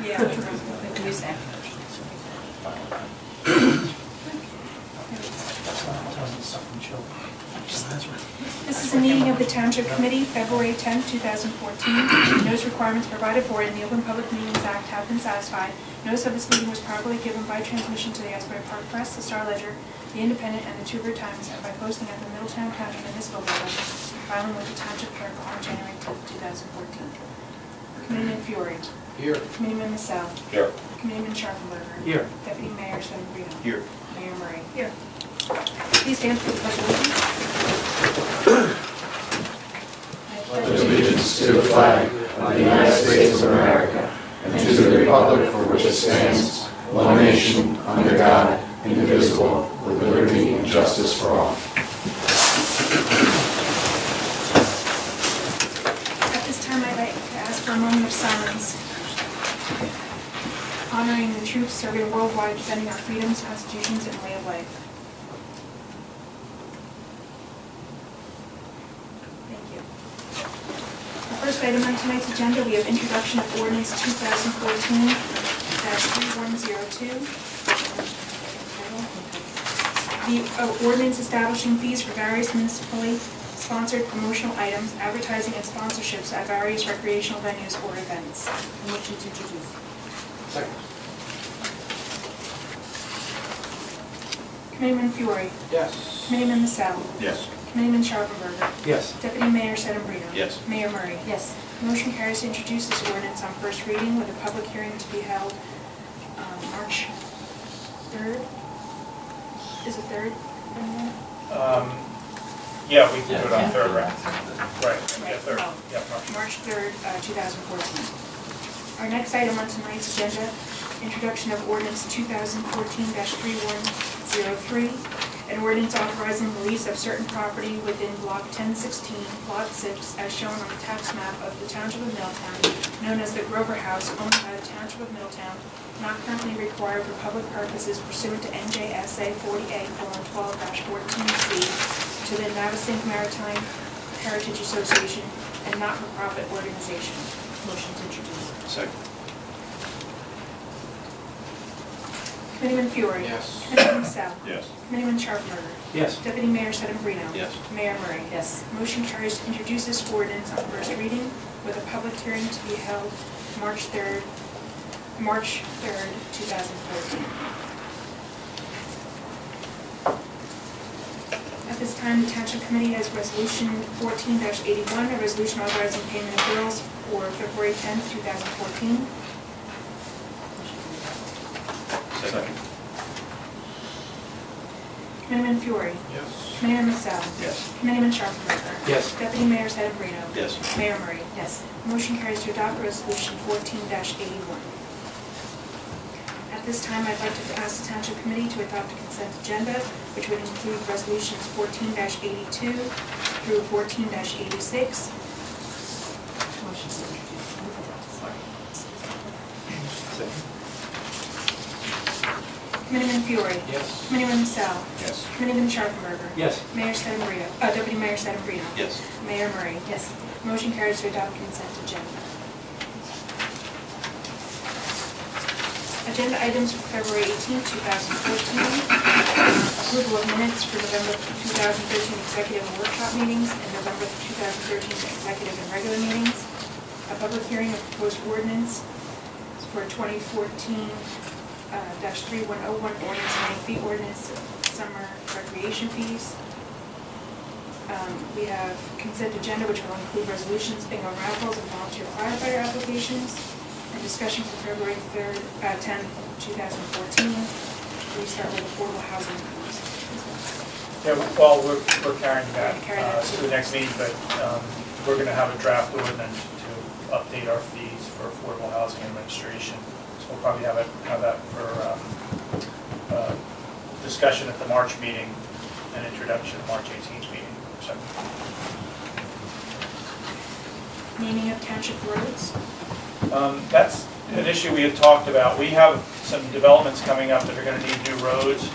Yeah. This is a meeting of the Township Committee, February 10, 2014. Notice requirements provided for in the Open Public Meetings Act have been satisfied. Notice of this meeting was properly given by transmission to the Asbury Park Press, the Star Ledger, the Independent, and the Tuber Times, and by posting at the Middletown Township Municipal Building, filing with the Township Clerk on January 10, 2014. Committeeman Fiore. Here. Committeeman Massell. Here. Committeeman Sharpenberger. Here. Deputy Mayor Sedembrino. Here. Mayor Murray. Here. Please stand for the pledge of allegiance. Pledge allegiance to the flag of the United States of America and to the republic for which it stands, one nation, under God, indivisible, with liberty and justice for all. At this time, I'd like to ask for a moment of silence, honoring the troops serving worldwide, defending our freedoms, constitutions, and way of life. Thank you. The first item on tonight's agenda, we have introduction of ordinance 2014-3102. The ordinance establishing fees for various municipally sponsored promotional items, advertising, and sponsorships at various recreational venues or events. Motion to introduce. Second. Committeeman Fiore. Yes. Committeeman Massell. Yes. Committeeman Sharpenberger. Yes. Deputy Mayor Sedembrino. Yes. Mayor Murray. Yes. Motion carries to introduce this ordinance on first reading with a public hearing to be held March 3rd. Is it 3rd? Yeah, we can do it on third round. Right, yeah, third, Oh. yeah, March. March 3rd, 2014. Our next item on tonight's agenda, introduction of ordinance 2014-3103, an ordinance authorizing the lease of certain property within block 1016, lot 6, as shown on the tax map of the Township of Middletown, known as the Grover House, owned by the Township of Middletown, not currently required for public purposes pursuant to NJSA 40A:12-14C, to the Navesink Maritime Heritage Association, and not-for-profit organization. Motion to introduce. Second. Committeeman Fiore. Yes. Committeeman Massell. Yes. Committeeman Sharpenberger. Yes. Deputy Mayor Sedembrino. Yes. Mayor Murray. Yes. Motion carries to introduce this ordinance on first reading with a public hearing to be held March 3rd, 2014. At this time, the Township Committee has Resolution 14-81, a resolution authorizing payment of bills for February 10th, 2014. Second. Committeeman Fiore. Yes. Committeeman Massell. Yes. Committeeman Sharpenberger. Yes. Deputy Mayor Sedembrino. Yes. Mayor Murray. Yes. Motion carries to adopt Resolution 14-81. At this time, I'd like to ask the Township Committee to adopt a consent agenda, which would include Resolutions 14-82 through 14-86. Motion to introduce. Second. Committeeman Fiore. Yes. Committeeman Massell. Yes. Committeeman Sharpenberger. Yes. Mayor Sedembrino. Deputy Mayor Sedembrino. Yes. Mayor Murray. Yes. Motion carries to adopt consent agenda. Agenda items for February 18, 2014. Approval of minutes for November 2013 executive and workshop meetings and November 2013 executive and regular meetings. A public hearing of proposed ordinance for 2014-3101 ordinance, fee ordinance, summer recreation fees. We have consent agenda, which will include resolutions, bingo raffles, and volunteer firefighter applications, and discussion for February 3rd, 10th, 2014. We start with affordable housing funds. Yeah, well, we're carrying that Carry that to the next meeting, but we're going to have a draft ordinance update our fees for affordable housing administration. So we'll probably have that for discussion at the March meeting and introduction at March 18th meeting. So, Naming of township roads. that's an issue we had talked about. We have some developments coming up that are going to need new roads.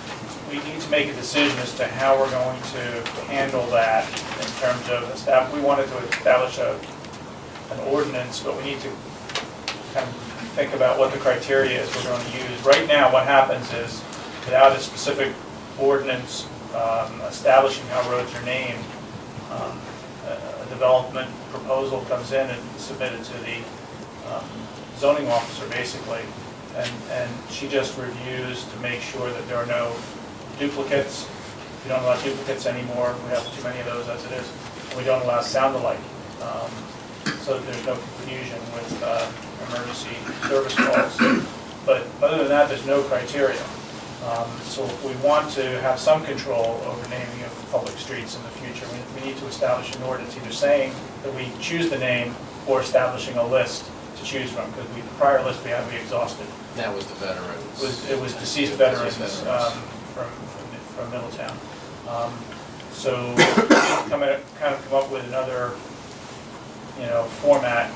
We need to make a decision as to how we're going to handle that in terms of we wanted to establish an ordinance, but we need to kind of think about what the criteria is we're going to use. Right now, what happens is, without a specific ordinance establishing how roads are named, a development proposal comes in and is submitted to the zoning officer, basically, and she just reviews to make sure that there are no duplicates. We don't allow duplicates anymore. We have too many of those as it is. And we don't allow sound-alike, so that there's no confusion with emergency service calls. But other than that, there's no criteria. So if we want to have some control over naming of public streets in the future, we need to establish an ordinance either saying that we choose the name or establishing a list to choose from, because the prior list we exhausted. That was the veterans. It was deceased veterans Deceased from Middletown. So kind of come up with another, format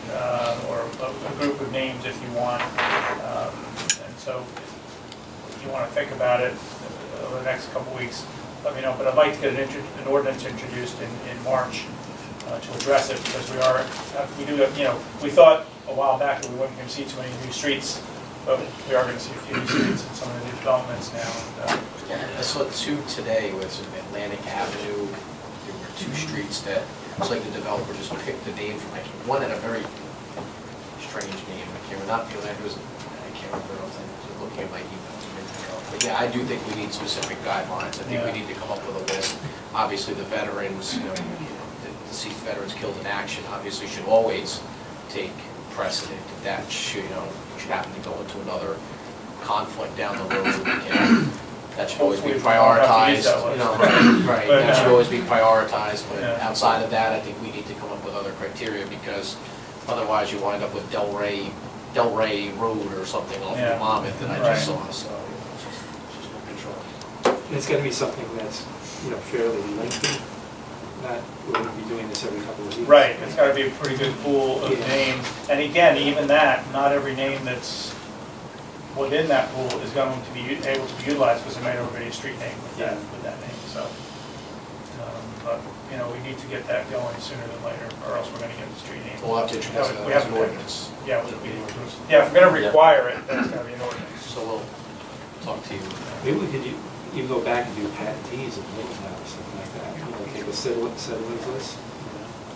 or a group of names if you want. And so if you want to think about it over the next couple of weeks, let me know. But I'd like to get an ordinance introduced in March to address it, because we thought a while back that we weren't going to see too many new streets, but we are going to see a few new streets in some of the new developments now. I saw two today with Atlantic Avenue. There were two streets that it's like the developer just picked the name from, like, one had a very strange name. I can't remember, I can't remember. I was looking at my emails a minute ago. But yeah, I do think we need specific guidelines. I think we need to come up with a list. Obviously, the veterans, the deceased veterans killed in action, obviously should always take precedent. If that should happen to go into another conflict down the road, that should always be prioritized. Right. That should always be prioritized. But outside of that, I think we need to come up with other criteria, because otherwise you wind up with Delray Road or something off of Monmouth that I just saw. So it's just no control. And it's got to be something that's fairly lengthy. Not we're going to be doing this every couple of weeks. Right, it's got to be a pretty good pool of names. And again, even that, not every name that's within that pool is going to be able to be utilized, because there might already be a street name with that name. So, but we need to get that going sooner than later, or else we're going to get the street name. We'll have to introduce it We as have an ordinance. Yeah, if we're going to require it, then it's going to be an ordinance. So we'll talk to you. Maybe we could even go back and do patentees in Middletown or something like that. Take a settlers list.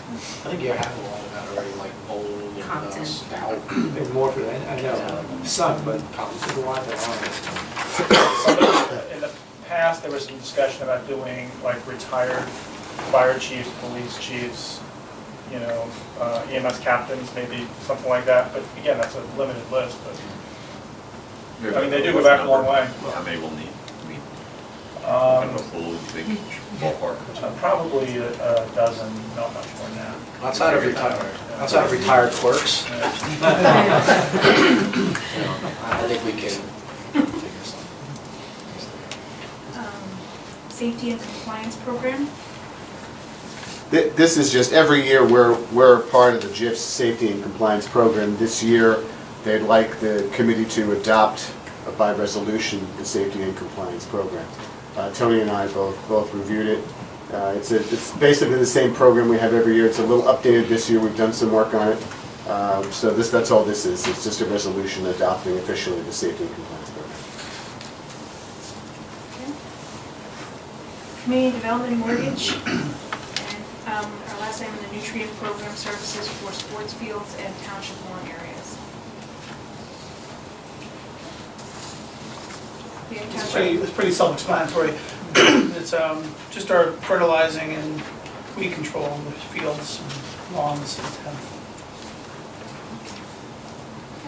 I think you have a lot of that already, like Bold and Compton. Stout. There's more for that. I know some, but there's a lot that aren't. In the past, there was some discussion about doing like retired fire chiefs, police chiefs, EMS captains, maybe something like that. But again, that's a limited list. But I mean, they do go back a long way. How many will need? Um, A full big ballpark. Probably a dozen, not much more than that. Outside of retired clerks, Yeah. I think we can figure something. Safety and compliance program. This is just every year we're part of the GIF's safety and compliance program. This year, they'd like the committee to adopt by resolution the safety and compliance program. Tony and I both reviewed it. It's basically the same program we have every year. It's a little updated this year. We've done some work on it. So that's all this is. It's just a resolution adopting officially the safety and compliance program. Okay. Community development mortgage. And our last item, the nutrient program services for sports fields and township lawn areas. It's pretty self-explanatory. It's just our fertilizing and weed control in the fields and lawns and stuff.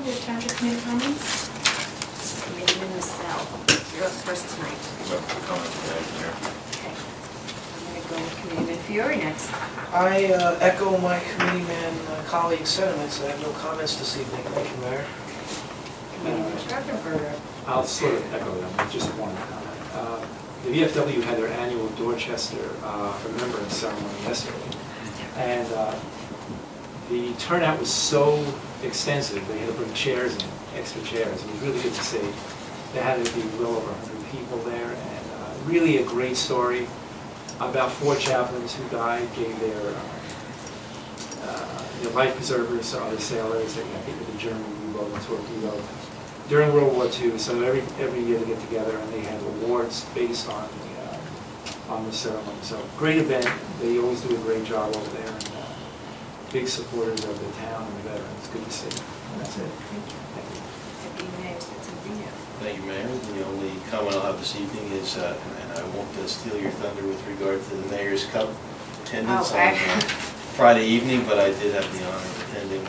Other township committee comments? Committee in the cell. You're up first tonight. Comment from the engineer. Okay. I'm going to go with Committeeman Fiore next. I echo my committeeman colleagues' sentiments. I have no comments this evening. Thank you, Mayor. Committeeman Schreckenberger. I'll sort of echo them with just one comment. The VFW had their annual Dorchester Remembrance Ceremony yesterday, and the turnout was so extensive, they had to bring chairs in, extra chairs. It was really good to see. There had to be well over 100 people there, and really a great story about 4 chaplains who died, gave their life preservers to other sailors, I think of the German U-boat and torpedo, during World War II. So every year they get together and they have awards based on the ceremony. So great event. They always do a great job over there, and big supporters of the town and the veterans. Good to see. And that's it. Thank you. Deputy Mayor Spitzer. Thank you, Mayor. The only comment I'll have this evening is, and I won't steal your thunder with regard to the Mayor's Cup attendance on Friday evening, but I did have the honor of attending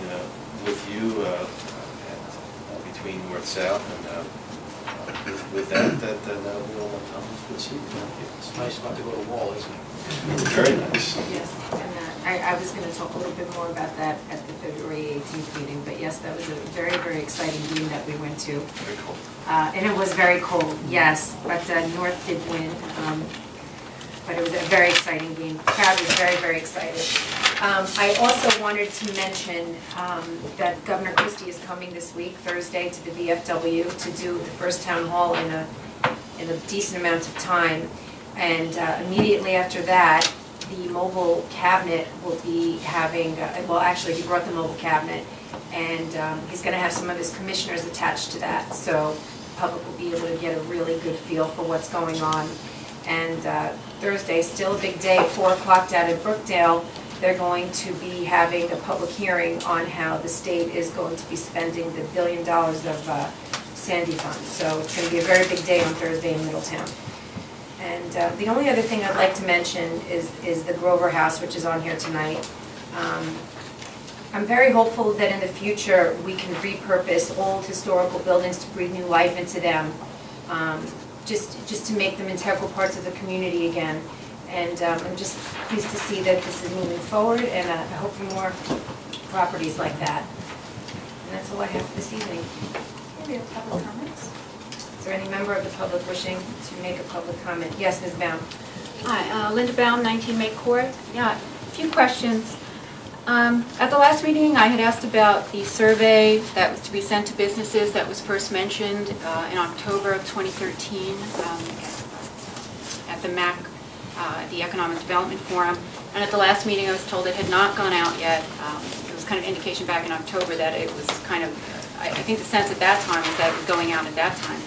with you between north-south, and with that, that'll be all my comments for this evening. It's nice not to go to wall, isn't it? Very nice. Yes, and I was going to talk a little bit more about that at the February 18th meeting, but yes, that was a very, very exciting meeting that we went to. Very cool. And it was very cold, yes, but North did win. But it was a very exciting game. The crowd was very, very excited. I also wanted to mention that Governor Christie is coming this week, Thursday, to the VFW to do the first town hall in a decent amount of time. And immediately after that, the mobile cabinet will be having, well, actually, he brought the mobile cabinet, and he's going to have some of his commissioners attached to that. So the public will be able to get a really good feel for what's going on. And Thursday, still a big day, 4 o'clock down in Brookdale, they're going to be having a public hearing on how the state is going to be spending the $1 billion of Sandy funds. So it's going to be a very big day on Thursday in Middletown. And the only other thing I'd like to mention is the Grover House, which is on here tonight. I'm very hopeful that in the future we can repurpose old historical buildings to breathe new life into them. Just to make them integral parts of the community again. And I'm just pleased to see that this is moving forward, and I hope for more properties like that. And that's all I have for this evening. We have public comments. Is there any member of the public wishing to make a public comment? Yes, Ms. Baum. Hi, Linda Baum, 19 May Court. Yeah, a few questions. At the last meeting, I had asked about the survey that was to be sent to businesses that was first mentioned in October of 2013 at the MAC, the Economic Development Forum. And at the last meeting, I was told it had not gone out yet. It was kind of indication back in October that it was kind of, I think the sense at that time was that it was going out at that time.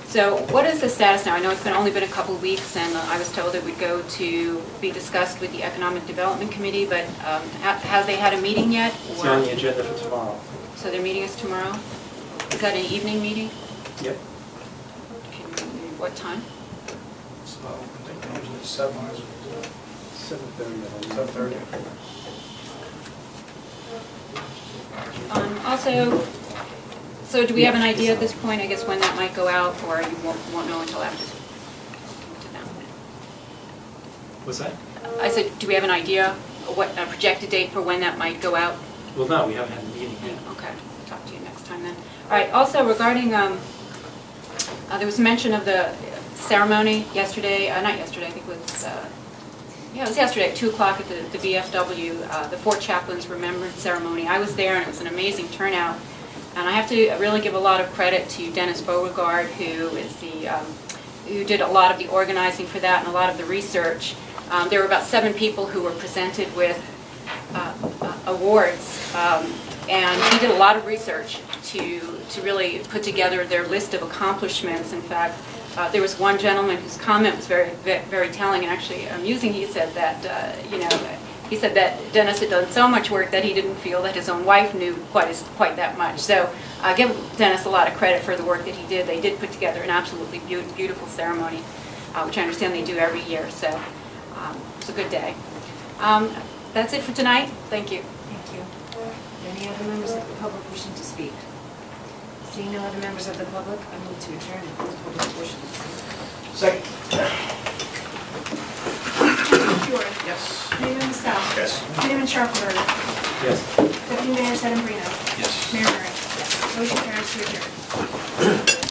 So what is the status now? I know it's only been a couple of weeks, and I was told it would go to be discussed with the Economic Development Committee, but have they had a meeting yet? It's on the agenda for tomorrow. So their meeting is tomorrow? Is that an evening meeting? Yep. What time? So I think usually 7. 7:30. 7:30. Also, so do we have an idea at this point, I guess, when that might go out, or you won't know until after? What's that? I said, do we have an idea, what a projected date for when that might go out? Well, no, we haven't had a meeting yet. Okay, I'll talk to you next time then. All right, also regarding, there was mention of the ceremony yesterday, not yesterday, I think it was, yeah, it was yesterday at 2 o'clock at the VFW, the 4 Chaplains Remembrance Ceremony. I was there and it was an amazing turnout. And I have to really give a lot of credit to Dennis Beauregard, who is who did a lot of the organizing for that and a lot of the research. There were about 7 people who were presented with awards, and he did a lot of research to really put together their list of accomplishments. In fact, there was one gentleman whose comment was very, very telling and actually amusing. He said that, he said that Dennis had done so much work that he didn't feel that his own wife knew quite that much. So I give Dennis a lot of credit for the work that he did. They did put together an absolutely beautiful ceremony, which I understand they do every year. So it's a good day. That's it for tonight. Thank you. Thank you. Any other members of the public wishing to speak? Seeing no other members of the public, I move to adjourn the public portion of the meeting. Second. Fiore. Yes. Committeeman Massell. Yes. Committeeman Sharpler. Yes. Deputy Mayor Sedambrino. Yes. Mayor Murray. Yes. Motion carries to adjourn.